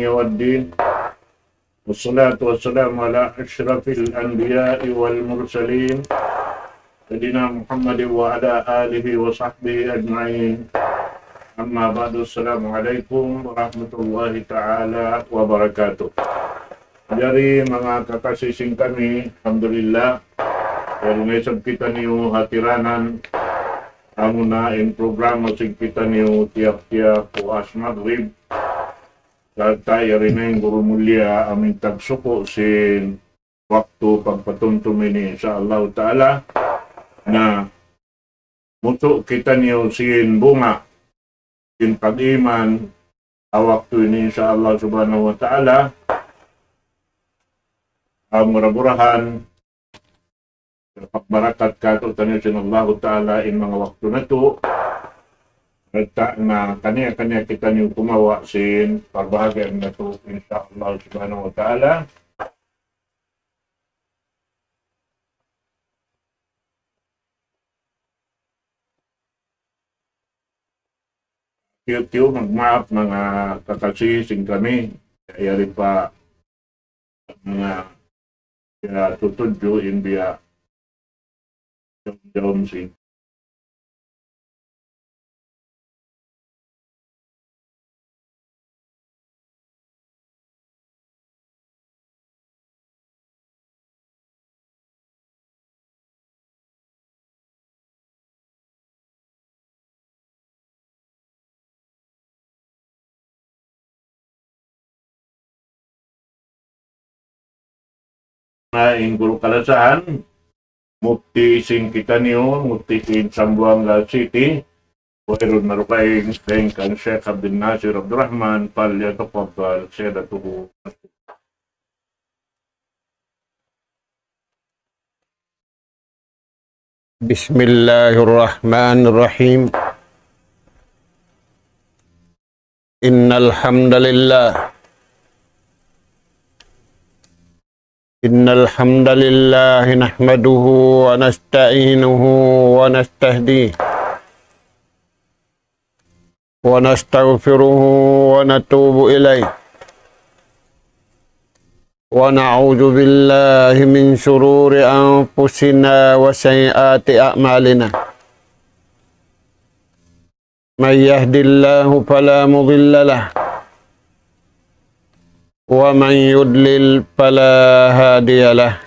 والدين والصلاة والسلام على أشرف الأنبياء والمرسلين سيدنا محمد وعلى آله وصحبه أجمعين. أما بعد، السلام عليكم warahmatullahi ta'ala wabarakatuh. Dari mga kakasising kami, alhamdulillah, dahil ngayon kita niyo hatiranan amo na in programa sig kita niyo tiap-tiap puas maghrib. Tayo rin na yung guru mulia aming tagsuko sin waktu pagpatuntum ini insyaAllah ta'ala na muto kita niyo sin bunga sin pag-iman a waktu ini insyaAllah subhanahu wa ta'ala ang murah-murahan pagmarakat kato tanyo sin Allah ta'ala in mga waktu na to na kanya-kanya kita niyo kumawa sin pagbahagian na to insyaAllah subhanahu wa ta'ala. Tiyo magmaap mga kakasising kami, kaya rin pa mga tutudyo in biya jom sin. Na Guru Kalasan, Mufti sing kita niyo, Mufti in Zamboanga City, mayroon na rin kayong Sheikh Abdul Nasir Abdurrahman, falyatafaddal sayyidatuhu. Bismillahirrahmanirrahim. Innal hamdalillah nahmaduhu wa nasta'inuhu wa nastahdihi wa nastaghfiruhu wa natubu ilayh wa na'udzu billahi min shururi anfusina wa sayyiati a'malina. May yahdihillahu fala mudilla lahu wa man yudlil fala hadiya lahu.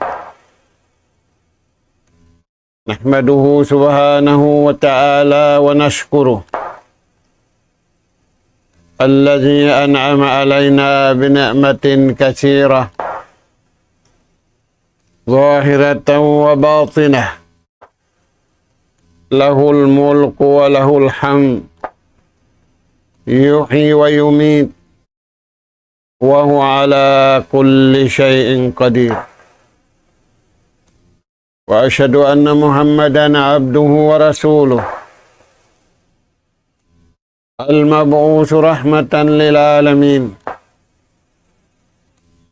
Nahmaduhu subhanahu wa ta'ala wa nashkuruh alladhi an'ama alayna bi ni'matin katsirah zahiratan wa batinah. Lahul mulku wa lahul hamd yuhyi wa yumit wa huwa ala kulli syai'in qadir. Wa asyhadu anna Muhammadan abduhu wa rasuluh al-mab'uts rahmatan lil alamin.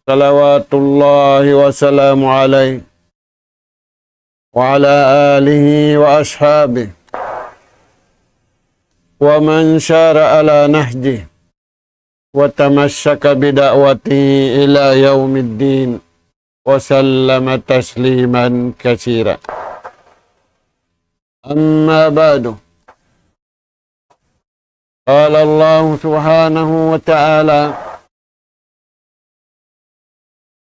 Salawatullahi wa salamu alaihi wa ala alihi wa ashabihi wa man syara ala nahjihi wa tamassaka bida'watihi ila yaumiddin wa sallama tasliman katsira. Amma ba'du. Qala Allah subhanahu wa ta'ala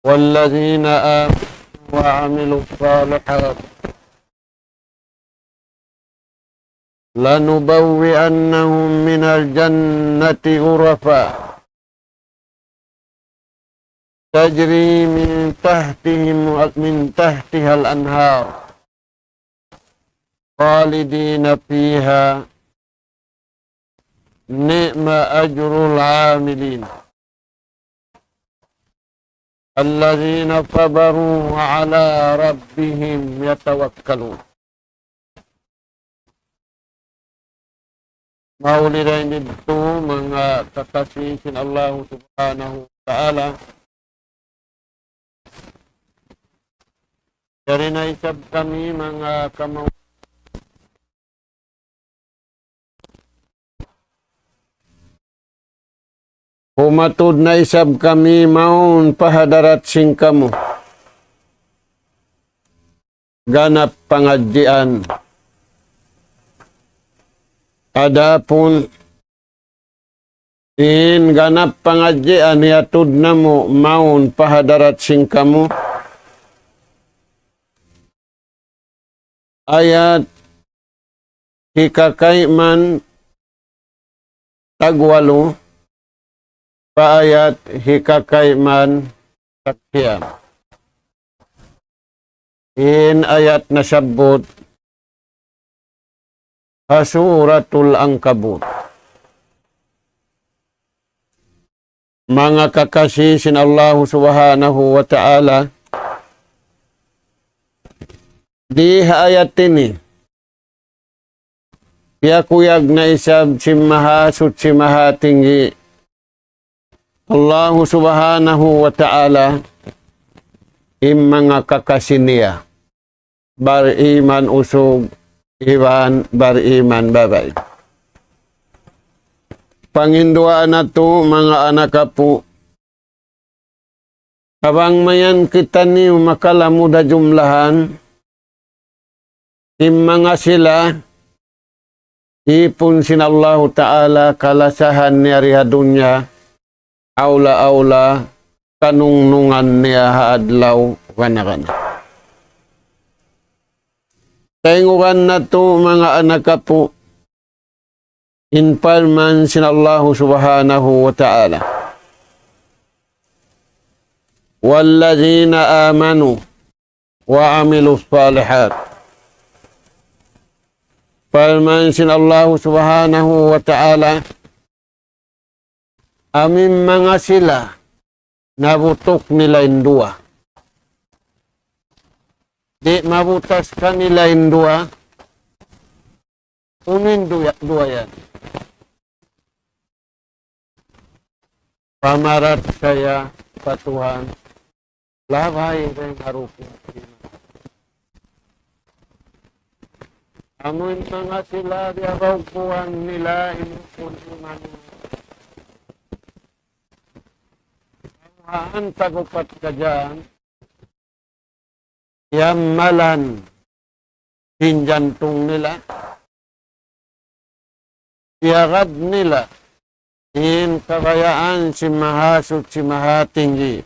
walladzina amanu wa 'amilus shalihat lanubawwi'annahum minal jannati ghurafa tajri min tahtihal anhar khalidina fiha ni'ma ajrul 'amilin alladzina sabaru 'ala rabbihim yatawakkalun. Maulidain dito mga kakasisin Allah subhanahu wa ta'ala. Dari na isab kami mga Humatud na isab kami maun pahadarat sing kamo. Ganap pangadjian. Adapun in ganap pangadjian yatud namo maun pahadarat sing kamo. Ayat hikakay man tagwalo paayat hikakay man takyam. In ayat na sabot Hasuratul Ankabut. Mga kakasih sin Allah subhanahu wa ta'ala, di ayat ini kuyag na isab si mahasut si mahatinggi Allah subhanahu wa ta'ala im mga kakasiniya bariman usog iwan bariman babay. Panginduan na to mga anak po, kabang mayan kita ni makalamuda jumlahan im mga sila ipun sin Allah Ta'ala kalasahan niya riha dunya aula-aula kanungnungan niya haadlaw kana-kana. Tengukan na to mga anak po inpalman sin Allah Subhanahu wa Ta'ala. Wallazina amanu wa amilus salihat. Palman sin Allah Subhanahu wa Ta'ala amin mga sila nabutok nila indua. Di mabutas kanila indua unin dua yan. Pamarat saya patuhan labay rin harupin. Amun mga sila diabaw kuhan nila inukun iman. Ang tagupat ka dyan, yamalan hinjantung nila, iagad nila, in kabayaan si mahasut si mahatinggi,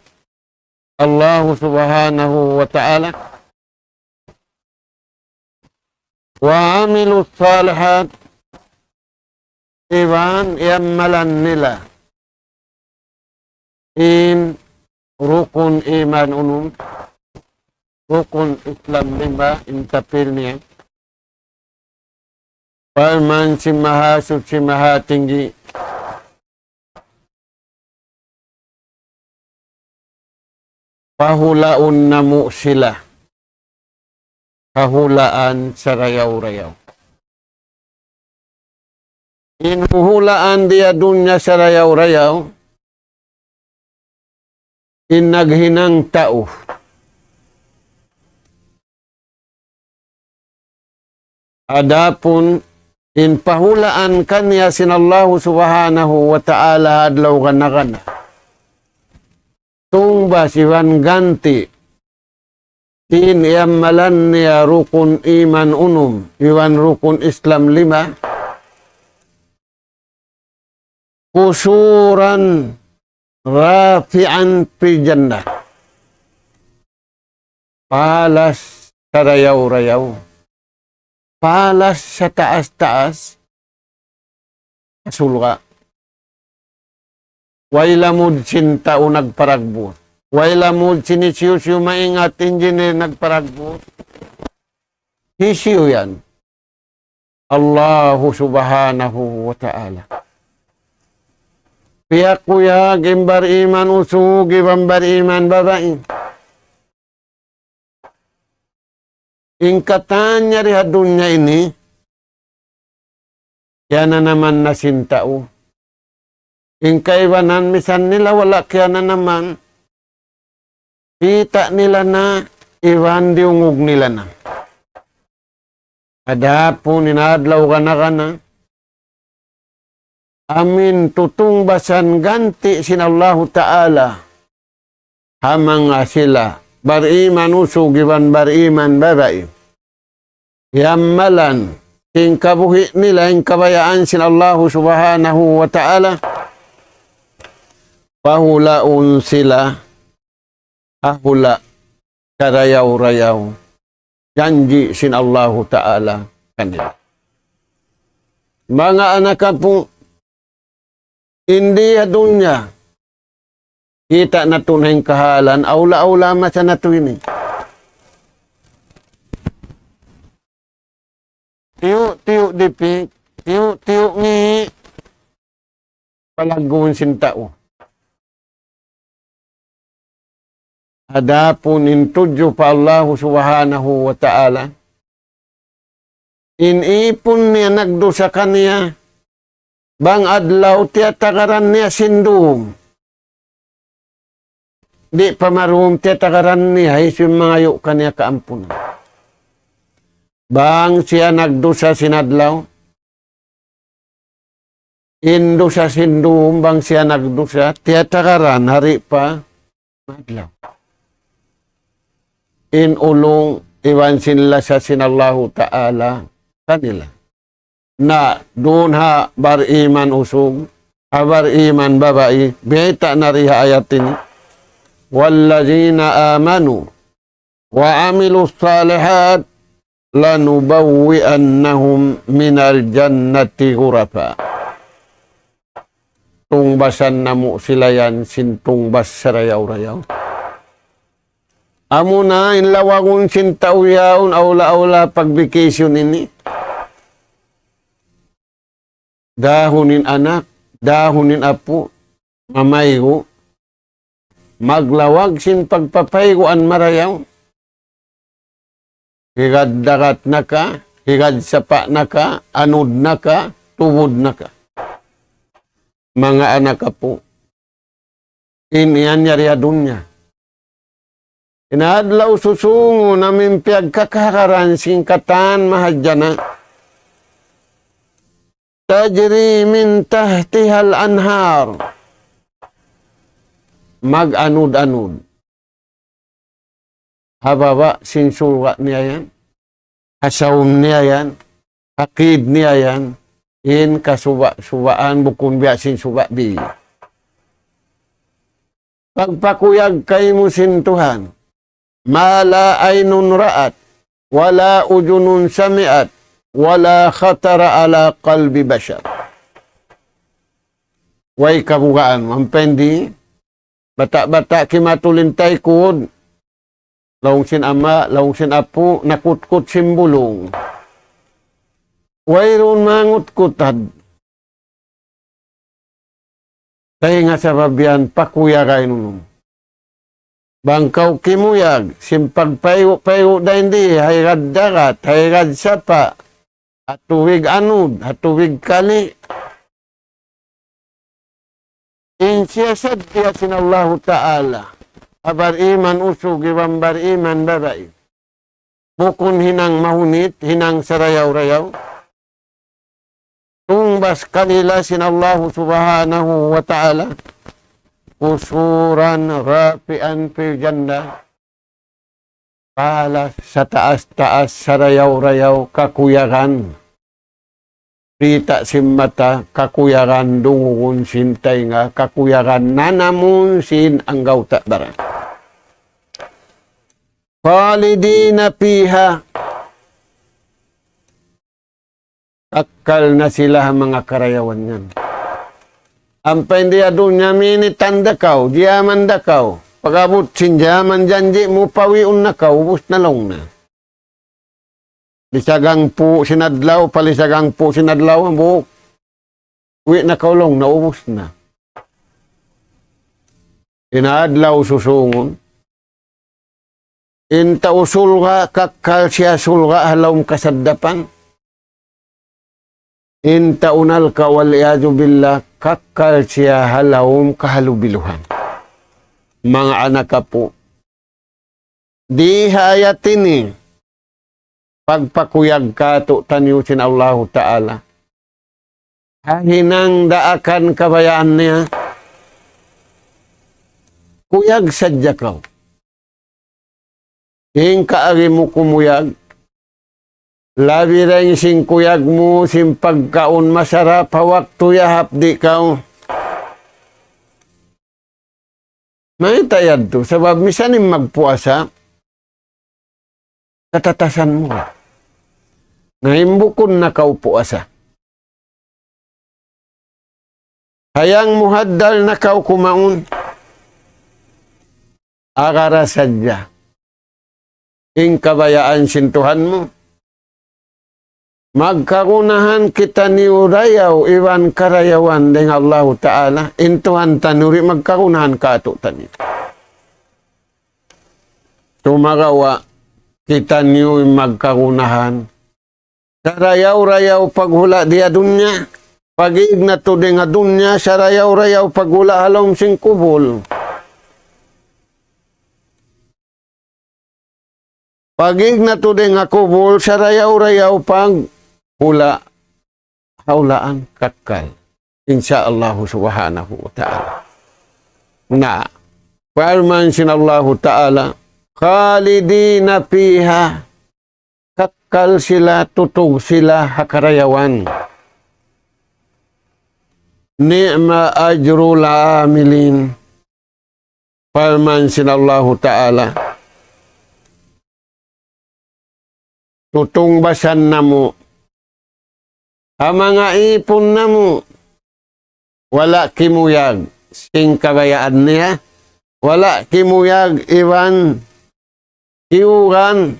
Allah subhanahu wa ta'ala, wa amilu salihat, iwan yamalan nila, in rukun iman unum, rukun Islam 5, intapil niya. Palman si mahasut si mahatinggi. Pahulaon na mo sila. Kahulaan sa rayaw-rayaw. Inuhulaan diya dunya sa rayaw-rayaw. Inaghinang tao. Adapun inpahulaan kanya sinallahu subhanahu wa ta'ala adlaw kana-kana. Tungba siwan ganti in yamalan niya rukun iman unum iwan rukun Islam 5 kusuran rafi'an fi jannah. Palas sa rayaw-rayaw. Palas sa taas-taas. Asulka. Wailamud sinta o nagparagbot. Wailamud sinisiyusyo maingat engineer nagparagbot. Hisiyo yan. Allahu subhanahu wa ta'ala. Piyak kuya, gimbar iman usug, gimbar iman babae. Ingkatan niya riha dunya ini, yan na naman nasintao. Ingkaiwanan misan nila, wala kaya na naman. Kita nila na, iwan diungog nila na. Adapon, inadlaw ka na. amin tutungbasan ganti sin Allah Ta'ala hamang nga sila bariman usog iwan bariman babae yammalan sing kabuhi nila yung kabayaan sin Allah Subhanahu wa Ta'ala pahulaun sila ahula karayaw-rayaw janji sin Allah Ta'ala kanila. Mga anak po, hindi dunya kita na tunay kahalan, aula-aula masa na to ini. Tiyo dipik, tiyo ngi, palagun sin tao. Adapun intudyo pa Allah Subhanahu wa Ta'ala, inipon niya nagdusa kaniya, bang adlaw tiya tagaran niya sindum. Di pamarum tiya tagaran niya, isin mangayo kaniya kaampunan. Bang siya nagdusa sinadlaw, indusa sindum, bang siya nagdusa, tiya tagaran, hari pa, adlaw. Inulong, iwan sinla sa sinallahu Ta'ala, kanila. Na doon ha bariman usog, ha bariman babae, beta na riha ayat ini. Wallazina amanu wa amilu salihat lanubawwi'annahum minal jannati ghurafa. Tungbasan namo sila yan, sintungbas sarayaw-rayaw. Amo na, inlawangon sintaw yaon, aula-aula pag-vacation ini. Dahunin anak, dahunin apo, mamaygo, maglawag sin pagpapaygoan marayaw. Higad dagat na ka, higad sapa na ka, anod na ka, tubod na ka. Mga anak apo, iniyan niya dunya. Inadlaw susungo namin piyagkakakaran singkatan mahadyana. Tajri min tahtihal anhar. Mag-anod-anod. Hababa sinsulwa niya yan. Hasawm niya yan. Hakid niya yan. In kasuba-subaan bukun biya sinsuba di. Pagpakuyag kay mo sintuhan. Mala aynun ra'at, wala ujunun sami'at, wala khatara ala qalbi bashar. Way kabugaan, mampendi, bata-bata kimatulintay kud, laung sin ama, laung sin apo, nakutkut simbulong. Way ron mangutkutad. Tayo nga sa babian, pakuyagay nunong. Bangkaw kimuyag, simpagpayo-payo da hindi, hayrad darat, hayrad sapa, hatuwig anod, hatuwig kali. Insiyasad diya sinallahu Ta'ala, abar iman usog, iwan bar iman babae. Bukun hinang mahunit, hinang sarayaw-rayaw. Tumbas kanila sinallahu Subhanahu wa Ta'ala. Usuran rapian fil jannah. Palas sa taas-taas sarayaw-rayaw kakuyagan. Rita simmata kakuyagan dungun sintay nga kakuyagan nanamun sin ang gauta barang. Khalidina piha. Akal na sila mga karayawan yan. Ang pendiya dunya mini tanda kau, diaman da kau. Pagabot sinjaman janji mo pawiun na kau, ubus na long na. Lisagang po sinadlaw, palisagang po sinadlaw, ang buhok. Uwi na kau long na, ubus na. Inaadlaw susungon. Inta usul ka, kakal siya sulga, halawm kasadapan. Inta unal ka waliyadu billah, kakal siya halawm kahalubiluhan. Mga anak ka po, di hayat ini, pagpakuyag ka to tanyusin Allah Ta'ala, Hahinang daakan kabayaan niya. Kuyag sadya ka. Hing kaari mo kumuyag. Labi rin sing kuyag mo, sing pagkaon masarap, hawak tuyahap di ka. May tayad to. Sabab misanim magpuasa, katatasan mo. Naimbukon na kaupuasa. Hayang muhaddal na kau kumaun. Akara sadya. Ing kabayaan sintuhan mo. Magkarunahan kita ni urayaw iwan karayawan dengan Allah Ta'ala. Intuhan tanuri magkarunahan ka ato tani. Tumagawa kita ni magkarunahan. Sarayaw-rayaw paghula dia dunya. Pag-iig na to din nga dunya, sarayaw-rayaw paghula halom sing kubol. Pag-iig na to din nga kubol, sarayaw-rayaw paghula haulaan kakal. Insyaallah subhanahu wa ta'ala. Na, firman sinallahu ta'ala, khalidina fiha, kakal sila, tutug sila, hakarayawan. Ni'ma ajrul amilin. Firman sinallahu ta'ala, tutungbasan na mo, ang mga ipon na mo, wala kimuyag, sing kabayaan niya, wala kimuyag, iwan, iugan,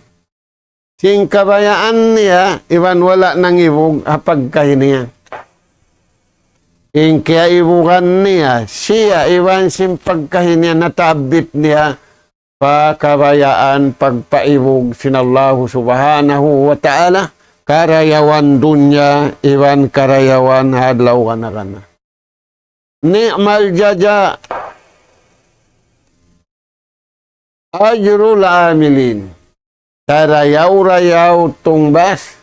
sing kabayaan niya, iwan wala nang ibog, hapag kahiniya. Ing kaya ibukan niya, siya iwan sim pagkahiniya natabit niya pakabayaan pagpaibog sinallahu subhanahu wa ta'ala karayawan dunya iwan karayawan hadlaw kana. Ni'mal jaja ajrul amilin. Karayaw-rayaw tungbas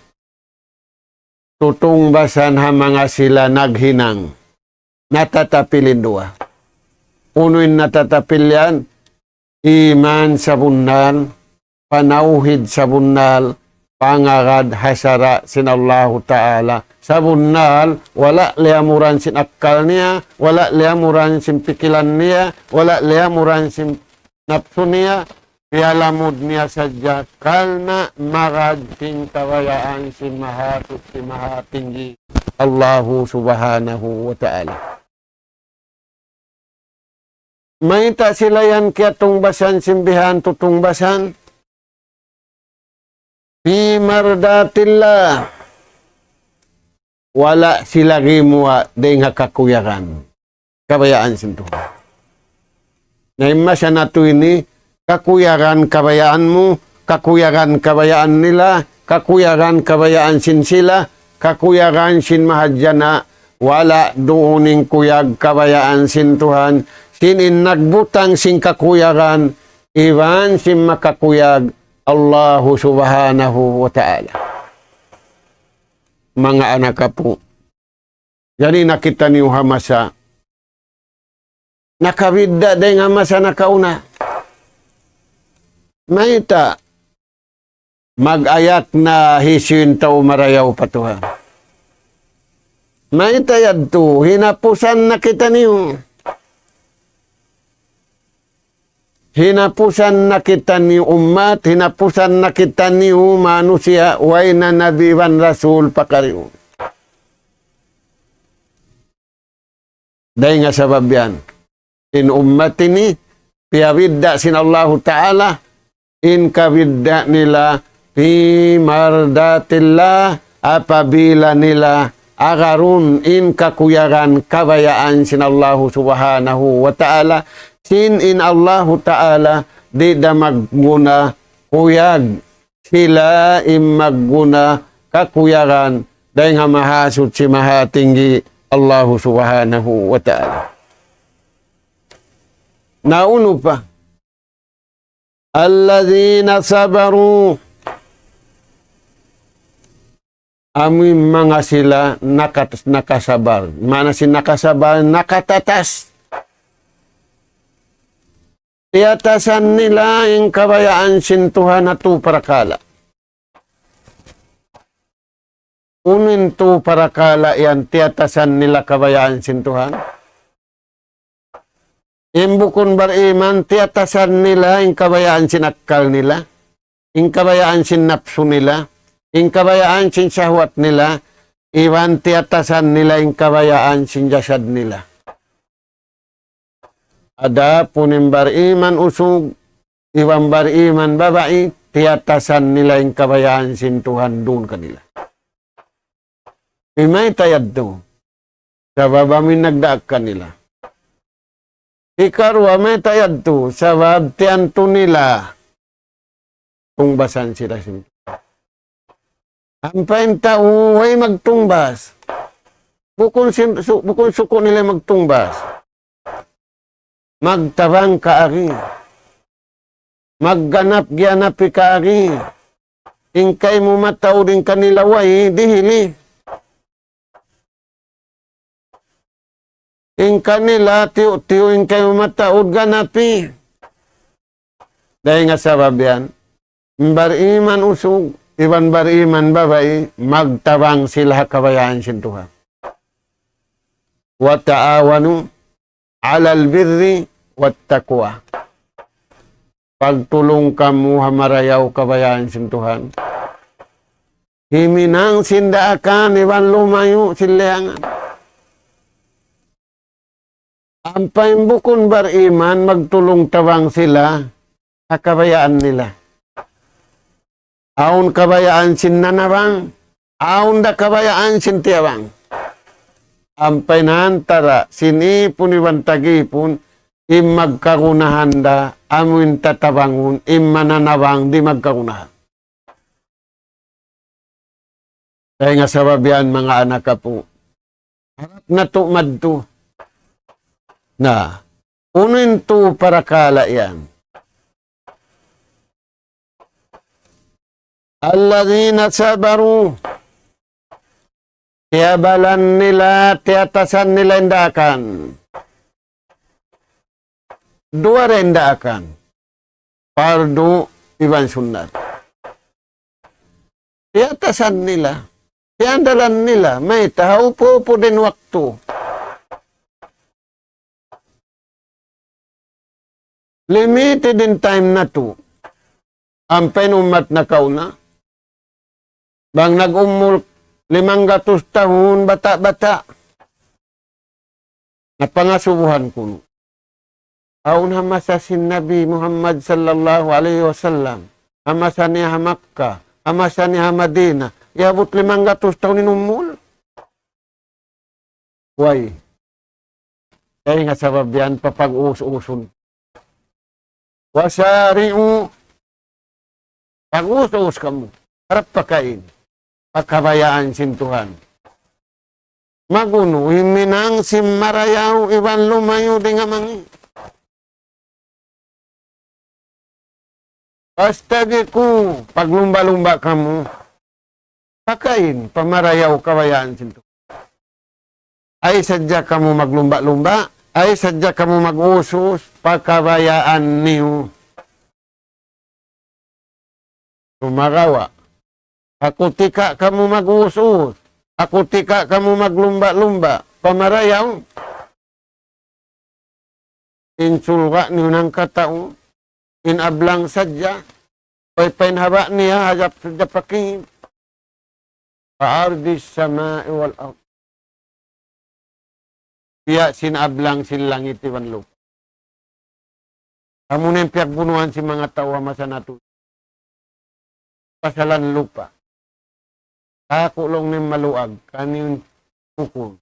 tutungbasan ha mga sila naghinang. Natatapilin dua. Unuin natatapil yan, iman sa bunal, panauhid sa bunal, pangagad hasara sinallahu ta'ala. Sa bunal, wala liamuran sin akal niya, wala liamuran sin pikilan niya, wala liamuran sin napso niya, ialamod niya sadya kalna magad sing kawayaan si mahatut si mahatinggi Allahu subhanahu wa ta'ala. Maita sila yan kaya tungbasan simbihan tutungbasan fi mardatillah wala sila gimuwa de nga kakuyakan kabayaan sinto. Naima siya nato ini kakuyakan kabayaan mo, kakuyakan kabayaan nila, kakuyakan kabayaan sin sila, kakuyakan sin mahadjana, wala duuning kuyag kabayaan sin Tuhan, sinin nagbutang sin kakuyakan, iwan sin makakuyag, Allahu subhanahu wa ta'ala. Mga anak ka po, gani nakita niyo hamasa, nakabidda day nga masa nakauna. Maita, mag-ayat na hisin tao marayaw patuha. Maita yadto, hinapusan na kita niyo. Hinapusan na kita ni umat, hinapusan na kita ni manusia, way na nabiwan rasul pakariw. Dahil nga sabab yan, in umat ini, piyawidda sin Allah Ta'ala, in kabidda nila, fi mardatillah, apabila nila, agarun in kakuyagan, kabayaan sin Allah Subhanahu wa Ta'ala, sin in Allahu Ta'ala di da magguna kuyag sila imagguna kakuyagan dahil nga mahasud si mahatinggi Allahu Subhanahu wa Ta'ala. Nauno pa, alladhina sabaru Amoy mga sila nakasabar. Mana si nakasabar, nakatatas. Tiatasan nila yung kabayaan sintuhan na tu parakala. Unin tu parakala yan, tiatasan nila kabayaan sintuhan. Imbukun bariman, tiatasan nila yung kabayaan sinakal nila. Yung kabayaan sinapsu nila. Yung kabayaan sinsahwat nila. Iwan tiatasan nila yung kabayaan sinjasad nila. Ada punim bariman usug. Iwan bariman babae. Tiatasan nila yung kabayaan sintuhan doon kanila. Imay tayad to. Sa babamin nagdaak kanila. Ikarwa may tayad to. Sa babtian to nila. Tungbasan sila sintuhan. Ang pain tao ay magtungbas. Bukon suko nila magtungbas. Magtabang kaari. Magganap gianapi kaari. Ingkay mo matao din kanila way dihili. Ing kanila tiyo ingkay mo mataod ganapi. Dahil nga sabab yan, bariman usog. Iban bariman babay, magtabang sila kabayaan sintuhan. Wa ta'awanu alal birri wat taqwa. Pagtulong kamu hamarayaw kabayaan sintuhan. Himinang sindaakan, iban lumayo silangan. Ang paimbukon bariman, magtulong tabang sila sa kabayaan nila. Aun kabayaan sin nanabang, aun da kabayaan sin tiabang. Ampay nantara, sinipun iwan tagipun, im magkagunahan da, amuin tatabangun, im mananabang, di magkagunahan. Kaya nga sababian mga anak ka po, harap na tumad to, na unin to para kala yan. Alladhina sabaru. Tiyabalan nila, tiyatasan nila indakan. Dua rin indakan. Pardo, iban sunat. Tiyatasan nila. Tiyandalan nila. May tahaw po din waktu. Limited in time na to. Ang penumat na kauna. Bang nag-umul 500 tahun bata-bata. Napangasubuhan ko. Aun hamasasin Nabi Muhammad sallallahu alaihi wasallam. Hamasan niya Makkah. Hamasan niya Madinah. Iabot 500 tahun inumul. Why? Kaya nga sabab yan papag-us-usun. Wasari'u. Pag-us-us kamu. Harap pakain. Pagkabayaan sintuhan. Maguno, himinang simarayaw, iwan lumayo di nga mangi. Basta di ko, paglumba-lumba kamu, pakain, pamarayaw kabayaan sintuhan. Ay sadya kamu maglumba-lumba, ay sadya kamu mag-usos, pagkabayaan niyo. Tumagawa. Ako tika kamu mag-usus. Ako tika kamu maglumba-lumba. Pamarayaw. Insulga niyo ng katao. Inablang sadya. Oy painhaba niya hajap sadya paking. Paardis sama'i wal ard. Iya sinablang silangit iwan lupa. Kamu na yung piyagbunuhan si mga tao masa nato. Pasalan lupa. Ako lang ni maluag, kanin pukul.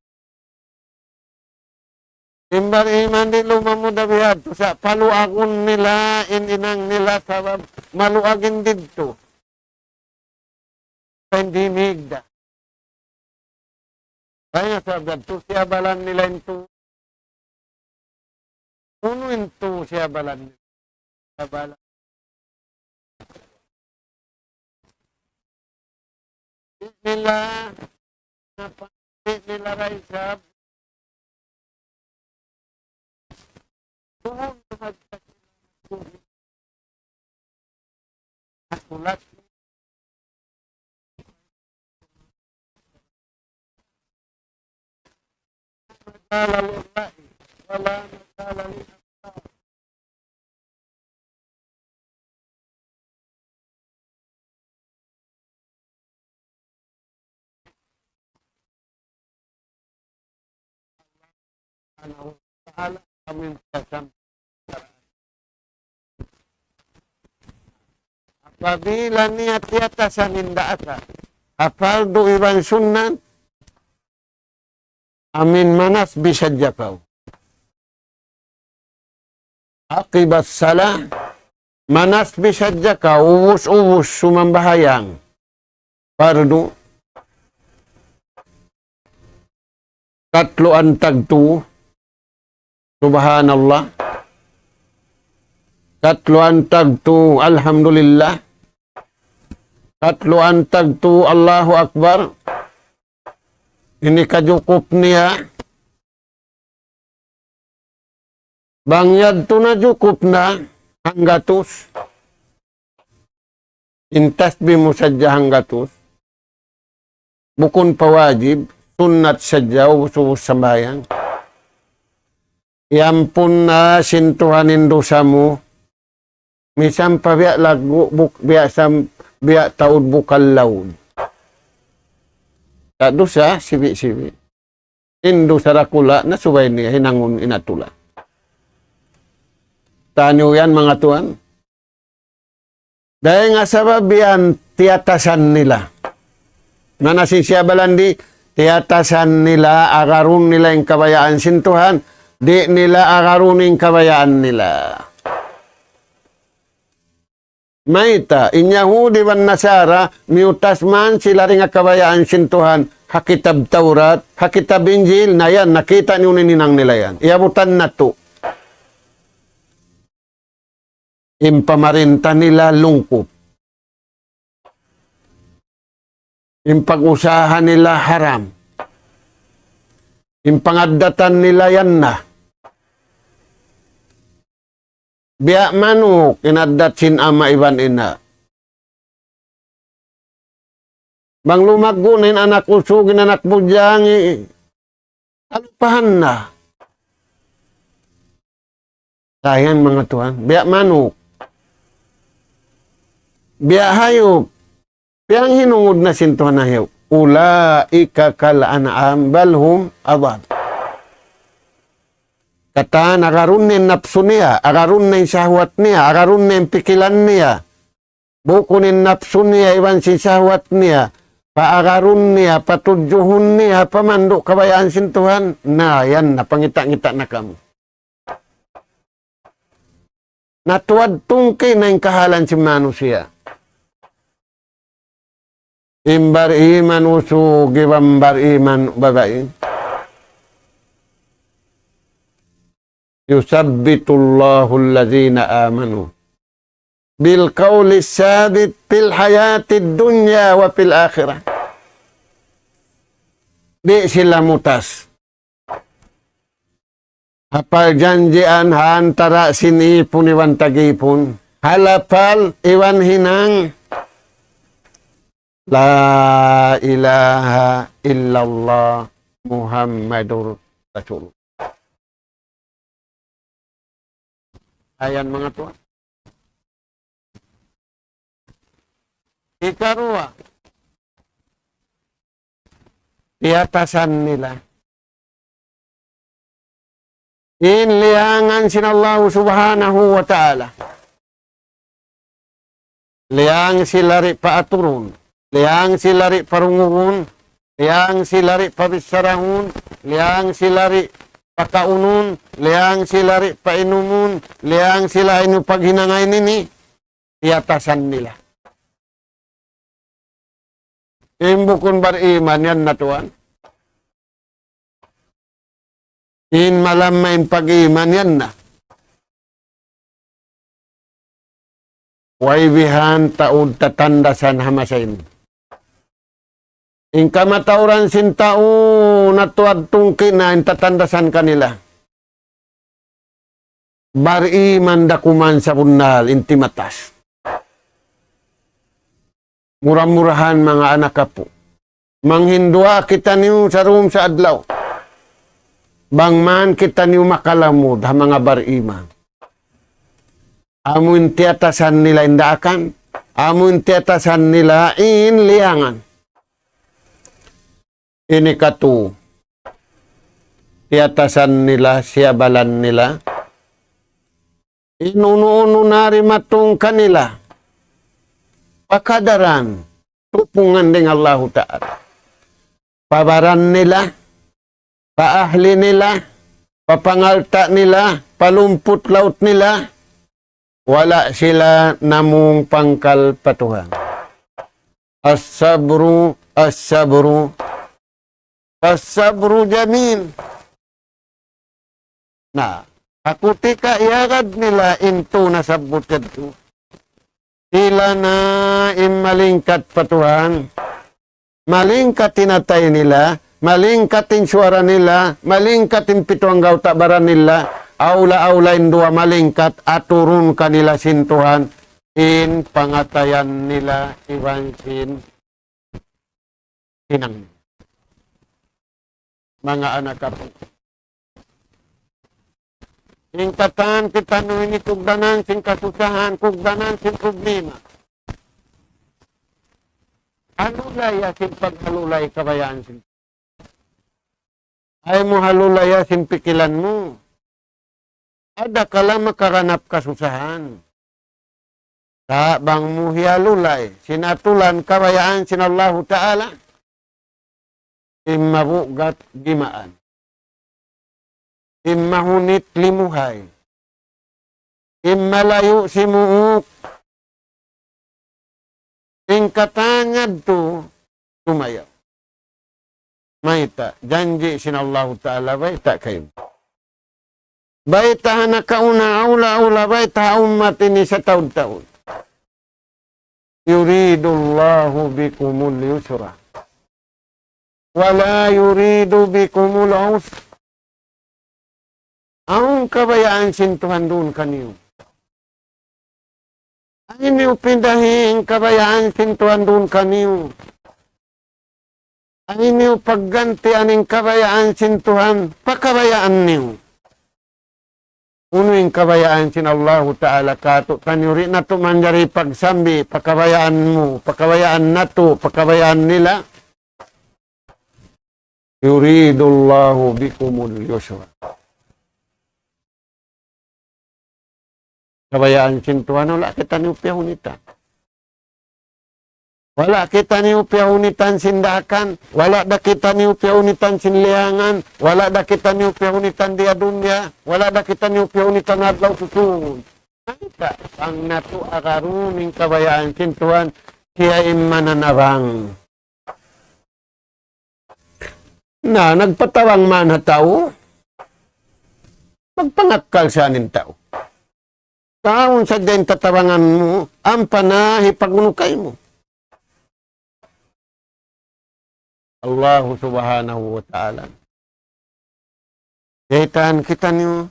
Imbar iman di lumamu dabihad, sa paluagon nila, inang nila, sabab maluagin dito. Pandimig da. Kaya sabab, to siya balan nila ito. Uno ito siya balan nila. Siya balan. nila nila Raisa doon nagsulat wala naglalali Ta'ala kami kasam. Apabila niat di atas aninda asa, apardu iban sunnat, amin manas bisa jakau. Akibat salah, manas bisa jakau, uwus-uwus sumambahayang. Fardu, tatluan tagtu, subhanallah. Tatluan tagtu, alhamdulillah. Tatluan tagtu, Allahu Akbar. Ini kajukup niya. Bangyad tu na jukup na, hanggatus. Intas bimu sadya hanggatus. Bukun pawajib, sunnat sadya, ubus-ubus sambayang. Yampun na sintuhanin dosamu. Misam pa biya lagu, biya taud bukal laud. Tak dosa, sibi-sibi. Indu sarakula, nasubay niya, hinangun inatula. Tanyo yan mga tuan. Dahil nga sabab yan, tiyatasan nila. Na nasisyabalan di, tiyatasan nila, agarun nila yung kabayaan sintuhan, di nila agarun yung kabayaan nila. Maita, inyahudi ban nasara, miutas man sila rin nga kabayaan sintuhan, hakitab Taurat, hakitab Injil, na yan, nakita niyo ninang nila yan. Iabutan na to. Impamarinta nila lungkot. Impag-usahan nila haram. Impangadatan nila yan na. Biya manuk, inadat sin ama iban ina. Bang lumagunin anak usugin, anak bujangi. Alupahan na. Sayang mga tuan, biya manuk. Biya hayop. Biya hinungod na sintuhan na hayop. Ulaika kal an'am balhum adad. Kata agarun na napso niya, agarun na sahwat niya, agarun na pikilan niya. Bukunin napso niya, iwan si sahwat niya. Paagarun niya, patudyuhun niya, pamandok kabayaan sintuhan. Na yan, napangita-ngita na kamo. Natuwad tungkay na yung kahalan si manusia. Imbar iman usug, ibambar iman babae. Yusabbitullahu allazina amanu bil qawli sabit fil hayatid dunya wa fil akhirah. Di sila mutas. Hapal janjian antara sinipun iwan tagipun. Halapal iwan hinang. La ilaha illallah Muhammadur Rasul. Ayan mga tuan. Ikarua. Tiatasan nila. Inliangan sinallahu subhanahu wa ta'ala. Liang silari paaturun. Liang silari parunguhun. Liang silari pabisarahun. Liang silari pakaunun, liang silari painumun, liang sila inu paghinangay nini, iatasan nila. Imbukun bariman yan na tuan. In malamain pag-iman yan na. Waibihan taud tatandasan hamasain. In kamatauran sin tao na tuwad tungkin na tatandasan kanila. Bari mandakuman sa bunal inti matas. Murah-murahan mga anak kapo. Manghindua kita niyo sa room sa adlaw. Bangman kita niyo makalamod ha mga bariman. Amun tiatasan nila indakan. Amun tiatasan nila inliangan. Ini katu. Tiatasan nila, siabalan nila. Inuno-uno nari matong kanila. Pakadaran. Tupungan dengan Allah Ta'ala. Pabaran nila. Paahli nila. Papangalta nila. Palumput laut nila. Wala sila namung pangkal patuhan. As-sabru, as-sabru. As-sabru jamil. Nah, aku tika iagad nila into nasabot kadto. Sila na malingkat patuhan. Malingkat tinatay nila. Malingkatin suara nila. Malingkatin pituang gautabaran nila. Aula-aula indua malingkat aturun kanila sintuhan. In pangatayan nila iwan sinang. Mga anak kapo. Ingkatan kita nuini kugdanan sin kasusahan, kugdanan sin problema. Halulay sin paghalulay kabayaan sin. Ay mo halulay sin pikilan mo. Ada kala makaranap kasusahan. Ta bang mo hialulay, sinatulan kabayaan sin Allah Ta'ala. Immabugat gimaan. Immahunit limuhay. Immalayo si muuk. Ingkatanyad to tumayaw. Maita, janji sin Allah Ta'ala, baita kayo. Baita na kauna, aula-aula, baita umat ini sa taon-taon. Yuridullahu bikumul yusra. Wala yuridu bikumul usra. Ang kabayaan sin Tuhan doon kaniyo. Ay niyo pindahin kabayaan sin Tuhan doon kaniyo. Ay niyo pagganti aning kabayaan sin Tuhan, pakabayaan niyo. Uno yung kabayaan sin Allah Ta'ala kato. Tanyuri na to manjari pagsambi, pakabayaan mo, pakabayaan na to, pakabayaan nila. Yuridullahu bikumul yusra. Kabayaan sin Tuhan, wala kita ni upiyahunitan. Wala kita ni upiyahunitan sindakan. Wala da kita ni upiyahunitan sinliangan. Wala da kita ni upiyahunitan dia dunya. Wala da kita ni upiyahunitan adlaw susunod. Kita, ang nato akaruning kabayaan sin Tuhan, siya imananabang. Na, nagpatawang man na tao, magpangakal siya nin tao. Kaon sa din tatawangan mo, ang panahi pagunukay mo. Allah subhanahu wa ta'ala. Kaitan kita niyo,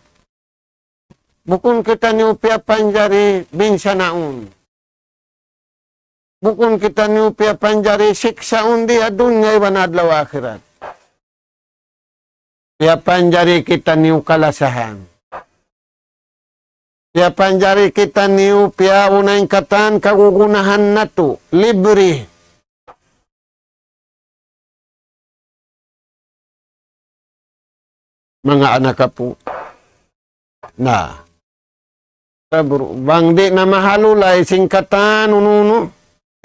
bukun kita niyo piapanjari binsa naun. Bukun kita niyo piapanjari siksa undi adunya iwan adlaw akhirat. Piapanjari kita niyo kalasahan. Pia panjari kita niyo, pia unaing katan, kagugunahan na to, libre. Mga anak po, na, bang di na mahalulay, singkatan, ununo,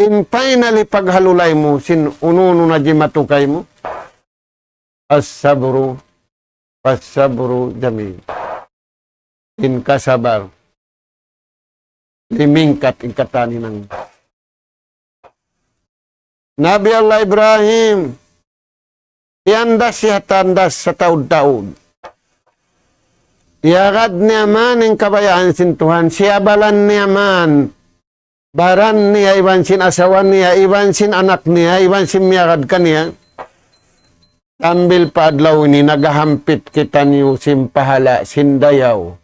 in finally paghalulay mo, sin ununo na di matukay mo, as-sabru jamil. In kasabar. Limingkat ingkatani ng Nabi Allah Ibrahim. Tiandas siya tandas sa taud-taud. Iagad niya man ang kabayaan sin Tuhan. Siya balan niya man baran niya, ibansin asawan niya, ibansin anak niya, ibansin miyakad kaniya. Sambil paadlaw ni nagahampit kita niyo simpahala sindayaw.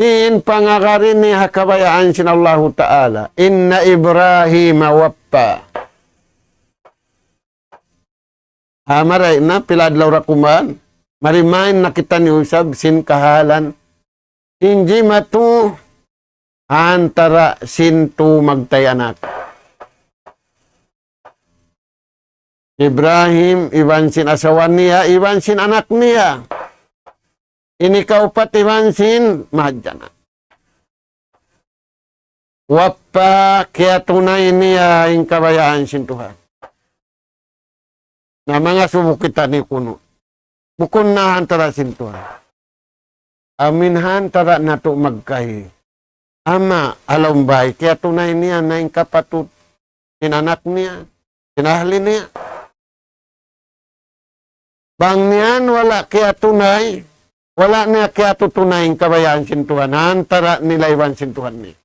Sin pangakarin ni hakabayaan sin Allahu Ta'ala. Inna Ibrahim wappa. Maray na piladlaw rakuman. Marimain na kita ni usab sin kahalan. Inji matu antara sintu magtay anak. Ibrahim, ibansin asawan niya, ibansin anak niya. Ini kaupat ibansin, mahadyan na. Wapa, kaya tunay niya yung kabayaan sin Tuhan. Na mga subok kita ni kuno. Bukon na hantara sin Tuhan. Amin hantara na to magkahi. Ama, alumbay, kaya tunay niya na yung kapatut. Sinanak niya, sinahali niya. Bang niyan, wala kaya tunay. Wala niya kaya tutunay ang kabayaan sin Tuhan. Antara nila iwan sin Tuhan niya.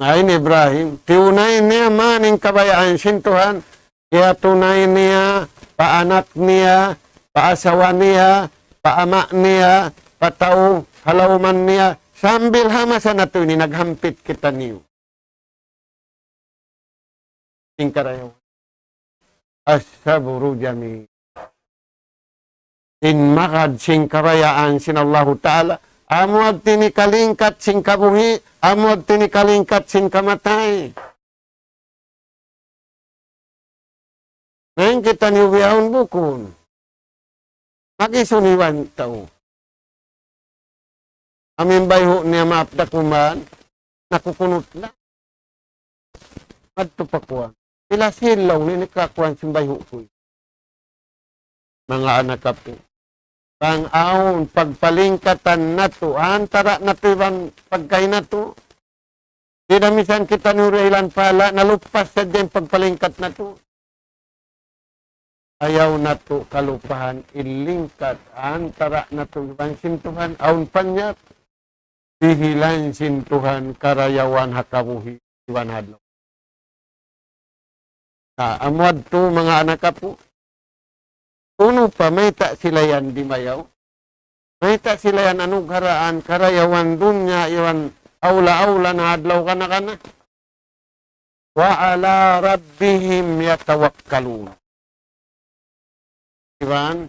Ngayon Ibrahim, tiunay niya man ang kabayaan sin Tuhan. Kaya tunay niya, paanak niya, paasawa niya, paama niya, patao, halawman niya. Sambil hamasan na ito, naghampit kita niyo. Tingkarayaw. As-sabru jami. In makad sing kabayaan sin Allahu Ta'ala, amod tinikalingkat sing kabuhi, amod tinikalingkat sing kamatay. Ngayon kita niubiyahon bukon. Magisuniwan tao. Amin bayho niya maapdakuman, nakukunot na. Adto pa kuwan. Pila silaw ni nikakuan simbayho ko. Mga anak kapo. Pang-aon, pagpalingkatan na to, antara na to ibang pagkay na to. Di na misan kita nurilan pala, nalupas sa dyan pagpalingkat na to. Ayaw na to kalupahan, ilingkat, antara na to ibang sintuhan, aon panyat. Bihilan sintuhan, karayawan hakabuhi, iwan hadlaw. Amwad to mga anak kapo. Uno pa, may ta sila yan di mayaw. May ta sila yan anugharaan, karayawan dunya, iwan aula-aula na hadlaw ka na. Wa ala rabbihim yatawakkalun. Iwan,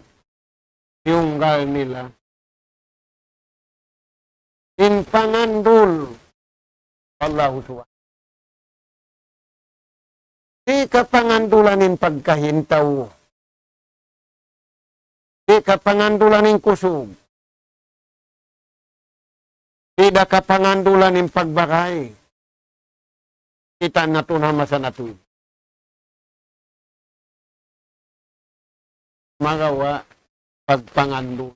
yung gal nila. In pangandul, Allahu Subhanahu. Di ka pangandulanin pagkahintaw. Di ka pangandulanin kusog. Di ka pangandulanin pagbakay. Kita na ito na masa na ito. Magawa pagpangandul.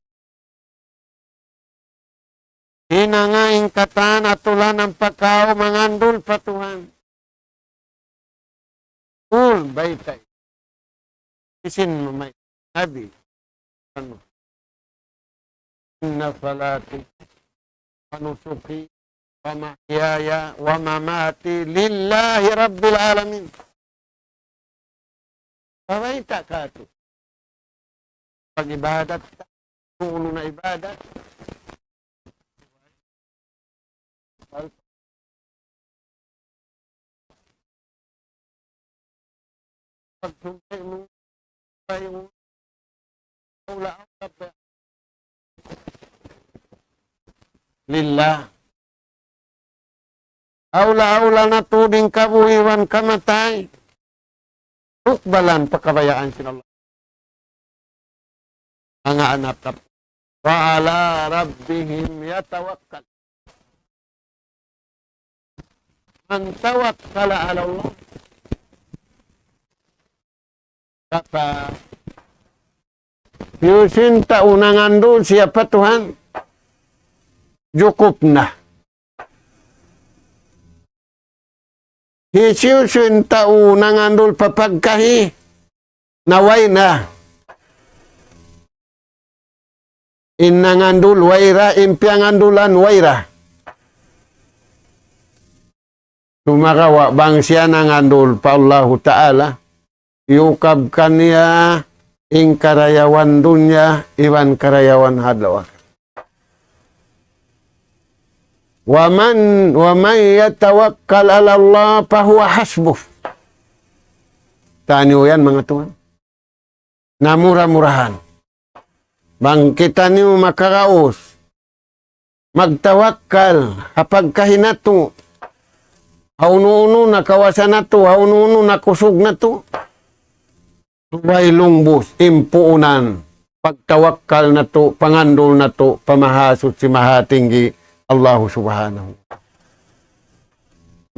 Hinangaing katan at tulan ng pagkao mangandul patuhan. Kul baitay. Isin mo may sabi. Ano? Inna salati panusuki wa mahyaya wa mamati lillahi rabbil alamin. Bawaita ka ito. Pag-ibadat ka. Ulo na ibadat. Pagsumpay mo yung aula-aula lillah. Aula-aula na tuding kabuhiwan kamatay. Tukbalan pagkabayaan sin Allah. Mga anak ka. Wa ala rabbihim yatawakkal. Man tawakkala ala Allah. Kata Yusin taunang andul siapa Tuhan? Cukup na. Yusin taunang andul papagkahi. Naway na. Inang andul waira, impiang andulan waira. Sumakawa bang siya nangandol pa Allah Ta'ala. Yukab kaniya ing karayawan dunya iwan karayawan hadlawa. Waman yatawakkal ala Allah fahuwa hasbuh. Tanyo yan mga tuwan. Namura-murahan. Bang kita niyo makaraos. Magtawakkal. Kapag kahinato. Haununo na kawasan na to. Haununo na kusog na to. Subay lungbos. Impuunan. Pagtawakkal na to. Pangandol na to. Pamahasot si mahatinggi. Allah subhanahu.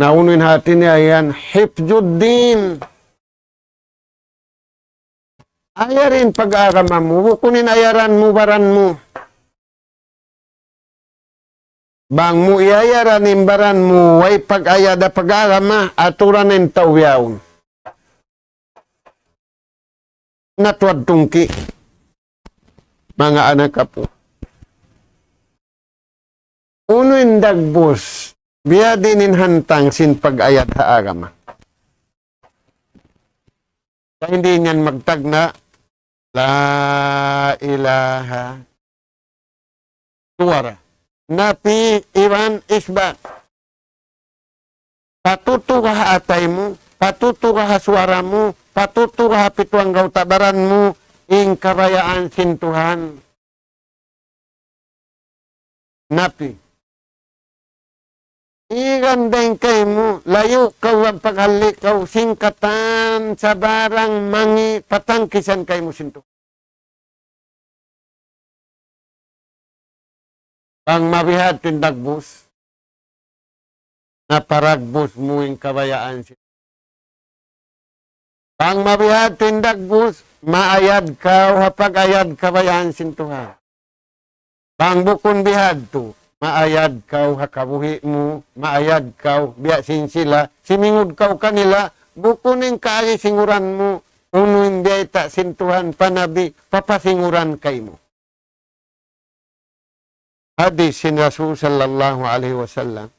Naunin hati niya yan. Hifjuddin. Ayarin pag-arama mo. Bukunin ayaran mo, baran mo. Bang mo iayaran imbaran mo. Way pag-ayada pag-arama. Aturan ng tawyaw. Natuad tungki. Mga anak ka po. Unuin dagbos, biya dinin hantang sin pag-ayat haagama. Kaya hindi niyan magtagna, la ilaha suwara. Napi iwan isba. Patuto ka ha atay mo, patuto ka ha suwara mo, patuto ka ha pituang gautabaran mo, ing karayaan sin Tuhan. Napi. Igandeng kay mo, layo kaw ang paghalik kaw, singkatan sa barang mangi, patangkisan kay mo sinto. Pang mabihad tindagbos, na paragbos mo yung kabayaan sinto. Pang mabihad tindagbos, maayad kaw, hapag ayad kabayaan sinto ha. Pang bukon bihad to, maayad kaw hakabuhi mo, maayad kaw, biyasin sila, simingod kaw kanila, bukunin kaagi singuran mo, uno hindi ta sintuhan panabi, papasinguran kay mo. Hadis sin Rasul sallallahu alaihi wasallam,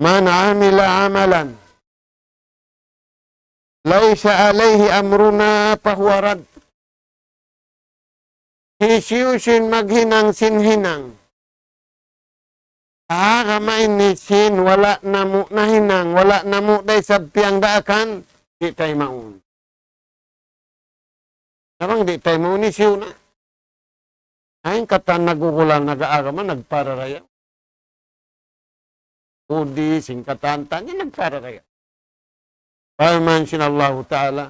man amila amalan, laysa alayhi amruna pahuwarad. Hisiyusin maghinang sinhinang. Kamain ni sin, wala na mo na hinang, wala na mo day sabtiang daakan, di tayo maun. Narang di tayo maun ni siyo na. Ay, katan nagugulang nag-aaraman, nagpararaya. Udi, singkatan, tanya nagpararaya. Parman sin Allah Ta'ala,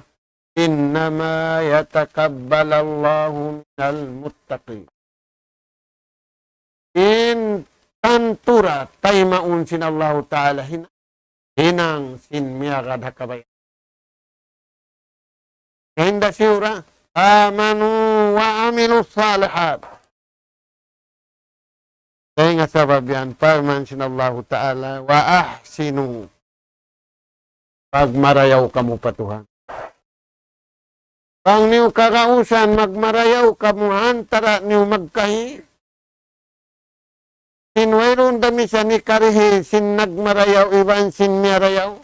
innama yatakabbalallahu minal muttaqin. In tantura tay maun sin Allah Ta'ala hinang sin miyagad hakabay. Hinda siura amanu wa amilu salihat. Kaya nga sabab yan, parman sin Allah Ta'ala wa ahsinu. Pagmarayaw ka mo patuhan. Pang niyo kakausan, magmarayaw ka mo, hantara niyo magkahi. Sinwayron dami sa ni karihi, sin nagmarayaw, iban sin mirayaw.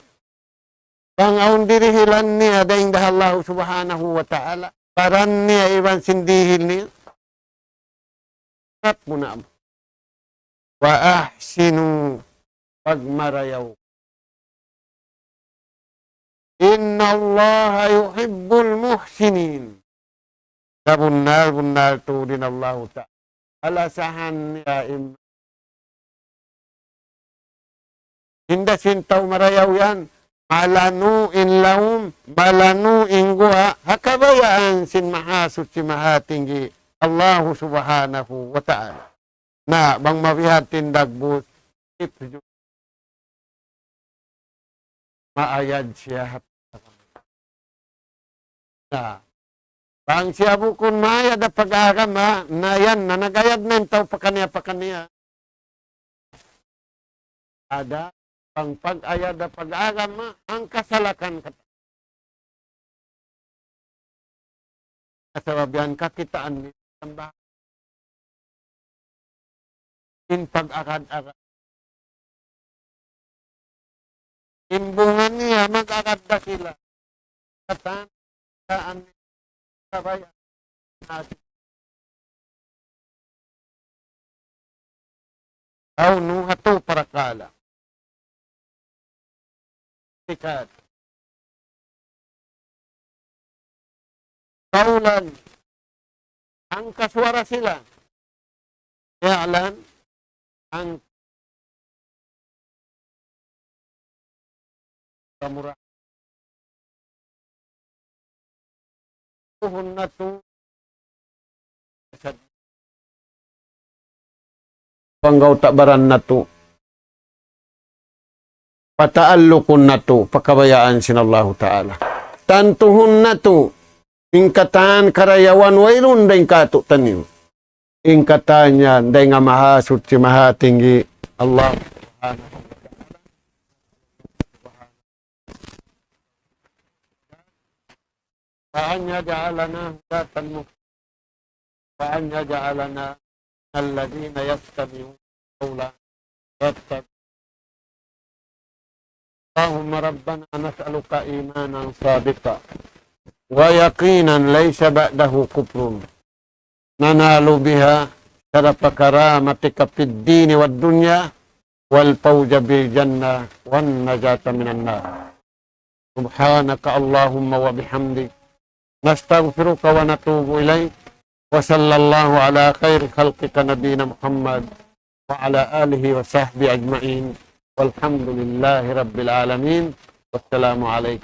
Pang aun dirihilan niya, daing dahallahu subhanahu wa ta'ala. Paran niya, iban sin dihil niya. Kat mo na mo. Wa ahsinu, pagmarayaw. Inna Allah yuhibbul muhsinin. Bunal tu din Allah Ta'ala. Alasahan niya Hinda sintaw marayaw yan. Malanu in lahum, malanu in guha. Hakabayaan sin mahasut si mahatinggi. Allah subhanahu wa ta'ala. Na bang mabihatin dagbus. Maayad siya. Na bang siya bukun maayad na pag-agama na yan na nagayad na taw pakaniya. Ada ang pag-ayad na pag-agama ang kasalakan ka. Kasababian kakitaan ni tambah. In pag-agad-agad. Imbungan niya, mag-akadda sila. Kataan sabay natin. Aw nuhato parakala. Sikat. Kaulan. Ang kaswara sila. Ya'lan. Ang kamura. Tuhun na to. Panggaw takbaran na to. Pataallukun na to. Pakabayaan sinallahu ta'ala. Tantuhun na to. Ingkatan karayawan wairun daing kato tanim. Ingkatanya daing nga mahasud si maha tinggi Allah subhanahu wa ta'ala. Fa'anya ja'alana hudatan muhtadin. Fa'anya ja'alana alladhina yastami'una qawla yattabi'una. Allahumma rabbana nas'aluka imanan sadiqa wa yaqinan laysa ba'dahu kufrun nanalu biha syarafa karamatika fid dini wad dunya wal fawza bil jannah wan najata minan nar. Subhanaka Allahumma wa bihamdik nastaghfiruka wa natubu ilaik wa sallallahu ala khairi khalqika nabiyina Muhammad wa ala alihi wa sahbihi ajma'in walhamdulillahi rabbil alamin. Wassalamu alaikum